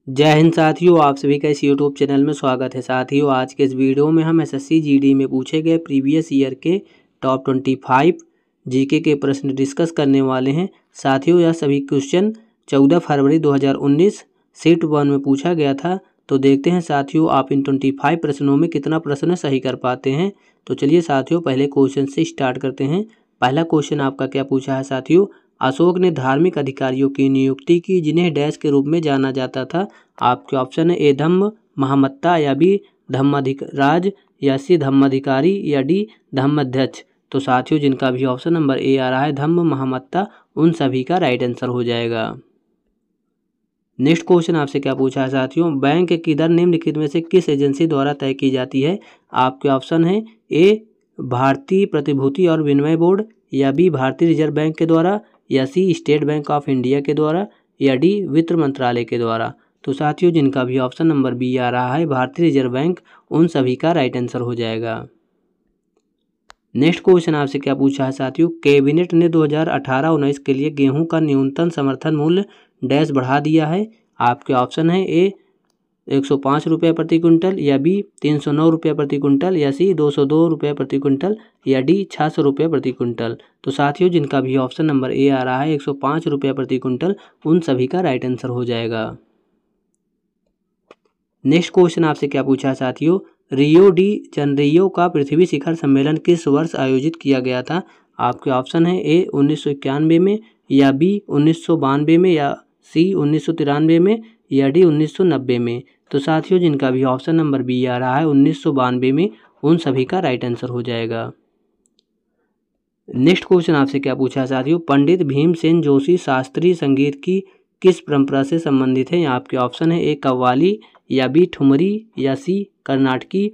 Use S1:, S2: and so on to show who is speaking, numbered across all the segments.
S1: जय हिंद साथियों, आप सभी का इस यूट्यूब चैनल में स्वागत है। साथियों, आज के इस वीडियो में हम एसएससी जीडी में पूछे गए प्रीवियस ईयर के टॉप 25 जीके के प्रश्न डिस्कस करने वाले हैं। साथियों, यह सभी क्वेश्चन 14 फरवरी 2019 सीट 1 में पूछा गया था। तो देखते हैं साथियों, आप इन 25 प्रश्नों में कितना प्रश्न सही कर पाते हैं। तो चलिए साथियों, पहले क्वेश्चन से स्टार्ट करते हैं। पहला क्वेश्चन आपका क्या पूछा है साथियों? अशोक ने धार्मिक अधिकारियों की नियुक्ति की जिन्हें डैश के रूप में जाना जाता था। आपके ऑप्शन है ए धम्म महामत्ता, या बी धम्माधिराज, या सी धम्माधिकारी, या डी धम्माध्यक्ष। तो साथियों, जिनका भी ऑप्शन नंबर ए आ रहा है धम्म महामत्ता, उन सभी का राइट आंसर हो जाएगा। नेक्स्ट क्वेश्चन आपसे क्या पूछा है साथियों? बैंक की दर निम्नलिखित में से किस एजेंसी द्वारा तय की जाती है? आपके ऑप्शन है ए भारतीय प्रतिभूति और विनिमय बोर्ड, या बी भारतीय रिजर्व बैंक के द्वारा, या सी स्टेट बैंक ऑफ इंडिया के द्वारा, या डी वित्त मंत्रालय के द्वारा। तो साथियों, जिनका भी ऑप्शन नंबर बी आ रहा है भारतीय रिजर्व बैंक, उन सभी का राइट आंसर हो जाएगा। नेक्स्ट क्वेश्चन आपसे क्या पूछा है साथियों? कैबिनेट ने 2018-19 के लिए गेहूं का न्यूनतम समर्थन मूल्य डैश बढ़ा दिया है। आपके ऑप्शन है ए 105 रुपये प्रति क्विंटल, या बी 309 रुपये प्रति क्विंटल, या सी 202 रुपये प्रति क्विंटल, या डी 600 रुपये प्रति क्विंटल। तो साथियों, जिनका भी ऑप्शन नंबर ए आ रहा है 105 रुपये प्रति क्विंटल, उन सभी का राइट आंसर हो जाएगा। नेक्स्ट क्वेश्चन आपसे क्या पूछा है साथियों? रियो डी जनरियो का पृथ्वी शिखर सम्मेलन किस वर्ष आयोजित किया गया था? आपके ऑप्शन है ए 1991 में, या बी 1992 में, या सी 1993 में, या डी 1990 में। तो साथियों, जिनका भी ऑप्शन नंबर बी आ रहा है 1992 में, उन सभी का राइट आंसर हो जाएगा। नेक्स्ट क्वेश्चन आपसे क्या पूछा है साथियों? पंडित भीमसेन जोशी शास्त्रीय संगीत की किस परंपरा से संबंधित है? आपके ऑप्शन है ए कव्वाली, या बी ठुमरी, या सी कर्नाटकी,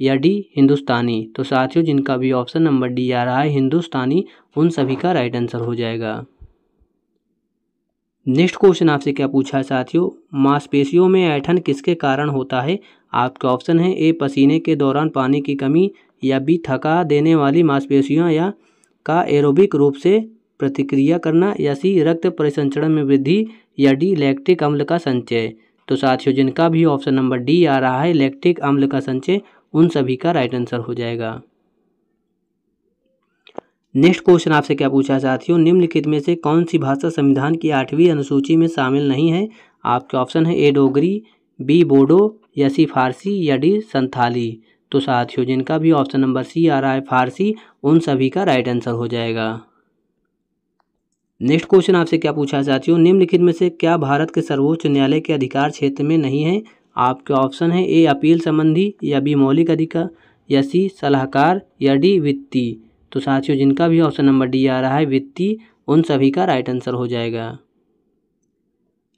S1: या डी हिंदुस्तानी। तो साथियों, जिनका भी ऑप्शन नंबर डी आ रहा है हिंदुस्तानी, उन सभी का राइट आंसर हो जाएगा। नेक्स्ट क्वेश्चन आपसे क्या पूछा है साथियों? मांसपेशियों में ऐंठन किसके कारण होता है? आपके ऑप्शन है ए पसीने के दौरान पानी की कमी, या बी थका देने वाली मांसपेशियों या का एरोबिक रूप से प्रतिक्रिया करना, या सी रक्त परिसंचरण में वृद्धि, या डी लैक्टिक अम्ल का संचय। तो साथियों, जिनका भी ऑप्शन नंबर डी आ रहा है लैक्टिक अम्ल का संचय, उन सभी का राइट आंसर हो जाएगा। नेक्स्ट क्वेश्चन आपसे क्या पूछा है साथियों? निम्नलिखित में से कौन सी भाषा संविधान की 8वीं अनुसूची में शामिल नहीं है? आपके ऑप्शन है ए डोगरी, बी बोडो, या सी फारसी, या डी संथाली। तो साथियों, जिनका भी ऑप्शन नंबर सी आ रहा है फारसी, उन सभी का राइट आंसर हो जाएगा। नेक्स्ट क्वेश्चन आपसे क्या पूछा है साथियों? निम्नलिखित में से क्या भारत के सर्वोच्च न्यायालय के अधिकार क्षेत्र में नहीं है? आपके ऑप्शन है ए अपील संबंधी, या बी मौलिक अधिकार, या सी सलाहकार, या डी वित्तीय। तो साथियों, जिनका भी ऑप्शन नंबर डी आ रहा है वित्तीय, उन सभी का राइट आंसर हो जाएगा।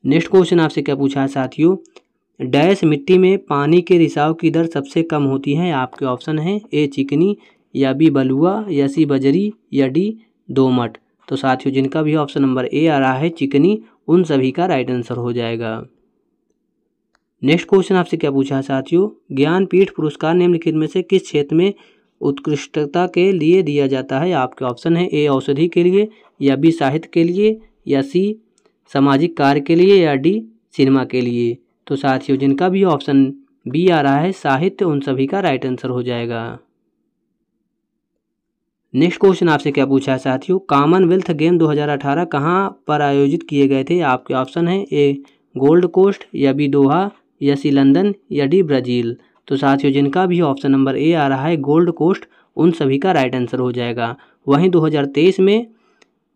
S1: नेक्स्ट क्वेश्चन आपसे क्या पूछा है साथियों? डैश मिट्टी में पानी के रिसाव की दर सबसे कम होती है। आपके ऑप्शन है ए चिकनी, या बी बलुआ, या सी बजरी, या डी दोमट। तो साथियों, जिनका भी ऑप्शन नंबर ए आ रहा है चिकनी, उन सभी का राइट आंसर हो जाएगा। नेक्स्ट क्वेश्चन आपसे क्या पूछा है साथियों? ज्ञानपीठ पुरस्कार निम्नलिखित में से किस क्षेत्र में उत्कृष्टता के लिए दिया जाता है? आपके ऑप्शन है ए औषधि के लिए, या बी साहित्य के लिए, या सी सामाजिक कार्य के लिए, या डी सिनेमा के लिए। तो साथियों, जिनका भी ऑप्शन बी आ रहा है साहित्य, उन सभी का राइट आंसर हो जाएगा। नेक्स्ट क्वेश्चन आपसे क्या पूछा है साथियों? कॉमनवेल्थ गेम 2018 कहाँ पर आयोजित किए गए थे? आपके ऑप्शन है ए गोल्ड कोस्ट, या बी दोहा, या सी लंदन, या डी ब्राज़ील। तो साथियों, जिनका भी ऑप्शन नंबर ए आ रहा है गोल्ड कोस्ट, उन सभी का राइट आंसर हो जाएगा। वहीं 2023 में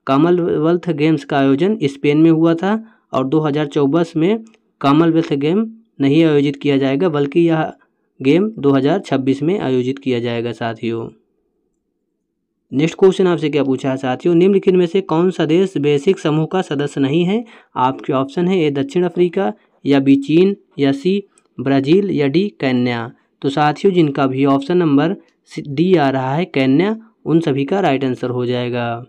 S1: कॉमनवेल्थ गेम्स का आयोजन स्पेन में हुआ था, और 2024 में कॉमनवेल्थ गेम नहीं आयोजित किया जाएगा, बल्कि यह गेम 2026 में आयोजित किया जाएगा साथियों। नेक्स्ट क्वेश्चन आपसे क्या पूछा है साथियों? निम्नलिखित में से कौन सा देश बेसिक समूह का सदस्य नहीं है? आपके ऑप्शन है ए दक्षिण अफ्रीका, या बी चीन, या सी ब्राज़ील, या डी केन्या। तो साथियों, जिनका भी ऑप्शन नंबर डी आ रहा है केन्या, उन सभी का राइट आंसर हो जाएगा।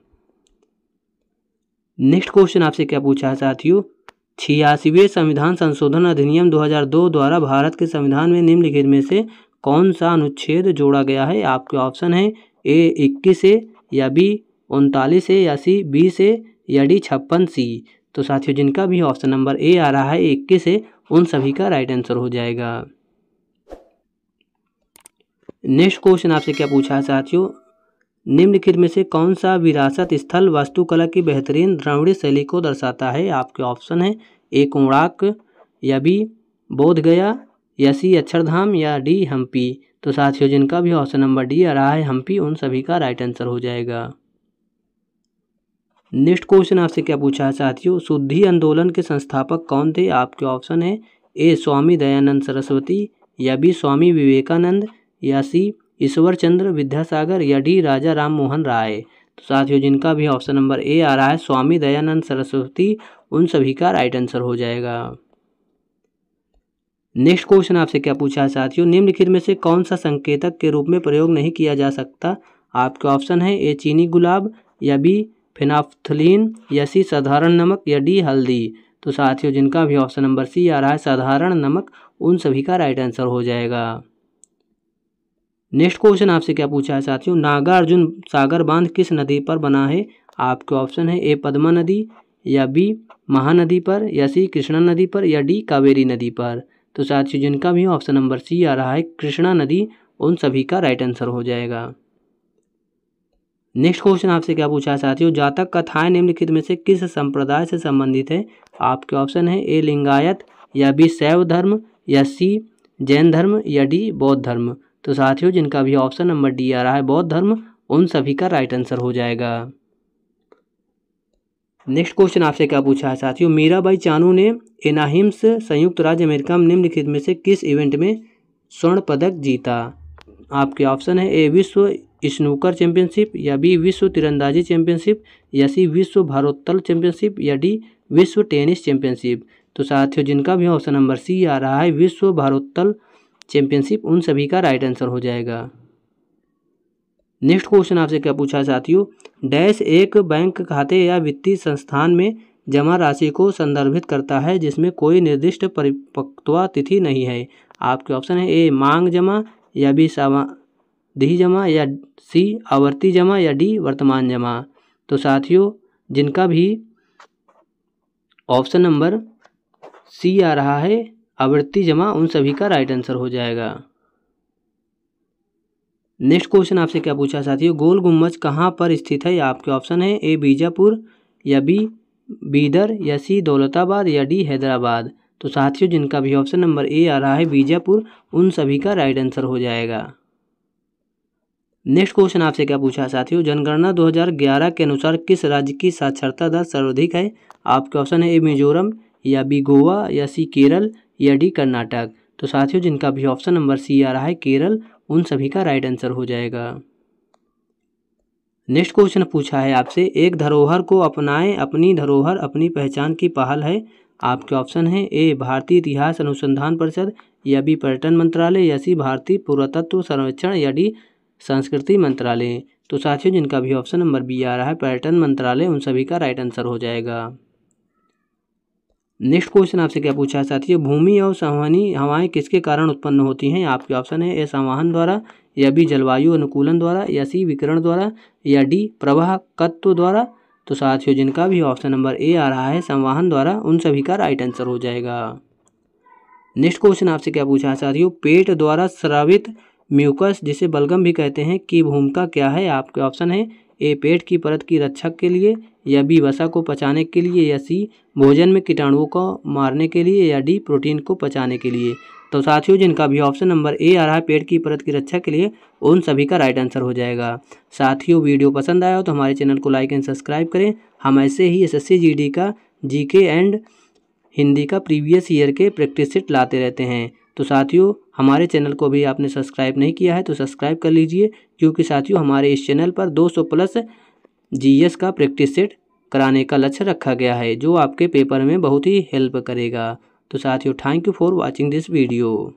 S1: नेक्स्ट क्वेश्चन आपसे क्या पूछा है साथियों? 86वें संविधान संशोधन अधिनियम 2002 द्वारा भारत के संविधान में निम्नलिखित में से कौन सा अनुच्छेद जोड़ा गया है? आपके ऑप्शन है ए 21 से, या बी 39 से, या सी 20 से, या डी 56 सी। तो साथियों, जिनका भी ऑप्शन नंबर ए आ रहा है 21 से, उन सभी का राइट आंसर हो जाएगा। नेक्स्ट क्वेश्चन आपसे क्या पूछा है साथियों, निम्नलिखित में से कौन सा विरासत स्थल वास्तुकला की बेहतरीन द्रविड़ शैली को दर्शाता है। आपके ऑप्शन है ए कोणार्क, या बी बोध गया, या सी अक्षरधाम, या डी हम्पी। तो साथियों जिनका भी ऑप्शन नंबर डी आ रहा है हम्पी, उन सभी का राइट आंसर हो जाएगा। नेक्स्ट क्वेश्चन आपसे क्या पूछा है साथियों, शुद्धि आंदोलन के संस्थापक कौन थे। आपके ऑप्शन है ए स्वामी दयानंद सरस्वती, या बी स्वामी विवेकानंद, या सी ईश्वर चंद्र विद्यासागर, या डी राजा राम मोहन राय। तो साथियों जिनका भी ऑप्शन नंबर ए आ रहा है स्वामी दयानंद सरस्वती, उन सभी का राइट आंसर हो जाएगा। नेक्स्ट क्वेश्चन आपसे क्या पूछा है साथियों, निम्नलिखित में से कौन सा संकेतक के रूप में प्रयोग नहीं किया जा सकता। आपके ऑप्शन है ए चीनी गुलाब, या बी फेनाफ्थलीन, या सी साधारण नमक, या डी हल्दी। तो साथियों जिनका भी ऑप्शन नंबर सी आ रहा है साधारण नमक, उन सभी का राइट आंसर हो जाएगा। नेक्स्ट क्वेश्चन आपसे क्या पूछा है साथियों, नागार्जुन सागर बांध किस नदी पर बना है। आपके ऑप्शन है ए पद्मा नदी, या बी महानदी पर, या सी कृष्णा नदी पर, या डी कावेरी नदी पर। तो साथियों जिनका भी ऑप्शन नंबर सी आ रहा है कृष्णा नदी, उन सभी का राइट आंसर हो जाएगा। नेक्स्ट क्वेश्चन आपसे क्या पूछा है साथियों, जातक कथाएं निम्नलिखित में से किस संप्रदाय से संबंधित है। आपके ऑप्शन है ए लिंगायत, या बी शैव धर्म, या सी जैन धर्म, या डी बौद्ध धर्म। तो साथियों जिनका भी ऑप्शन नंबर डी आ रहा है बौद्ध धर्म, उन सभी का राइट आंसर हो जाएगा। नेक्स्ट क्वेश्चन आपसे क्या पूछा है साथियों, मीराबाई चानू ने एनाहिम्स संयुक्त राज्य अमेरिका में निम्नलिखित में से किस इवेंट में स्वर्ण पदक जीता। आपके ऑप्शन है ए विश्व स्नूकर चैंपियनशिप, या बी विश्व तीरंदाजी चैंपियनशिप, या सी विश्व भारोत्तोलन चैंपियनशिप, या डी विश्व टेनिस चैंपियनशिप। तो साथियों जिनका भी ऑप्शन नंबर सी आ रहा है विश्व भारोत्तोलन चैंपियनशिप, उन सभी का राइट आंसर हो जाएगा। नेक्स्ट क्वेश्चन आपसे क्या पूछा है साथियों, डैश एक बैंक खाते या वित्तीय संस्थान में जमा राशि को संदर्भित करता है जिसमें कोई निर्दिष्ट परिपक्वता तिथि नहीं है। आपके ऑप्शन है ए मांग जमा, या बी सावधि जमा, या सी आवर्ती जमा, या डी वर्तमान जमा। तो साथियों जिनका भी ऑप्शन नंबर सी आ रहा है आवर्ती जमा, उन सभी का राइट आंसर हो जाएगा। नेक्स्ट क्वेश्चन आपसे क्या पूछा साथियों, गोल गुम्बज कहाँ पर स्थित है। आपके ऑप्शन है ए बीजापुर, या बी बीदर, या सी दौलताबाद, या डी हैदराबाद। तो साथियों जिनका भी ऑप्शन नंबर ए आ रहा है बीजापुर, उन सभी का राइट आंसर हो जाएगा। नेक्स्ट क्वेश्चन आपसे क्या पूछा साथियों, जनगणना 2011 के अनुसार किस राज्य की साक्षरता दर सर्वाधिक है। आपके ऑप्शन है ए मिजोरम, या बी गोवा, या सी केरल, या डी कर्नाटक। तो साथियों जिनका भी ऑप्शन नंबर सी आ रहा है केरल, उन सभी का राइट आंसर हो जाएगा। नेक्स्ट क्वेश्चन पूछा है आपसे, एक धरोहर को अपनाएं, अपनी धरोहर अपनी पहचान की पहल है। आपके ऑप्शन है ए भारतीय इतिहास अनुसंधान परिषद, या बी पर्यटन मंत्रालय, या सी भारतीय पुरातत्व सर्वेक्षण, या डी संस्कृति मंत्रालय। तो साथियों जिनका भी ऑप्शन नंबर बी आ रहा है पर्यटन मंत्रालय, उन सभी का राइट आंसर हो जाएगा। नेक्स्ट क्वेश्चन आपसे क्या पूछा है साथियों, भूमि और संवहनी हवाएं किसके कारण उत्पन्न होती हैं। आपके ऑप्शन है ए संवहन द्वारा, या बी जलवायु अनुकूलन द्वारा, या सी विकिरण द्वारा, या डी प्रवाहकत्व द्वारा। तो साथियों जिनका भी ऑप्शन नंबर ए आ रहा है संवहन द्वारा, उन सभी का राइट आंसर हो जाएगा। नेक्स्ट क्वेश्चन आपसे क्या पूछा है साथियों, पेट द्वारा स्रावित म्यूकस जिसे बलगम भी कहते हैं की भूमिका क्या है। आपके ऑप्शन है ए पेट की परत की रक्षक के लिए, या बी वसा को पचाने के लिए, या सी भोजन में कीटाणुओं को मारने के लिए, या डी प्रोटीन को पचाने के लिए। तो साथियों जिनका भी ऑप्शन नंबर ए आ रहा है पेट की परत की रक्षा के लिए, उन सभी का राइट आंसर हो जाएगा। साथियों वीडियो पसंद आया हो तो हमारे चैनल को लाइक एंड सब्सक्राइब करें। हम ऐसे ही एसएससी जीडी का जीके एंड हिंदी का प्रीवियस ईयर के प्रैक्टिस सेट लाते रहते हैं। तो साथियों हमारे चैनल को भी आपने सब्सक्राइब नहीं किया है तो सब्सक्राइब कर लीजिए, क्योंकि साथियों हमारे इस चैनल पर 200 प्लस जीएस का प्रैक्टिस सेट कराने का लक्ष्य रखा गया है, जो आपके पेपर में बहुत ही हेल्प करेगा। तो साथियों thank you for watching this video.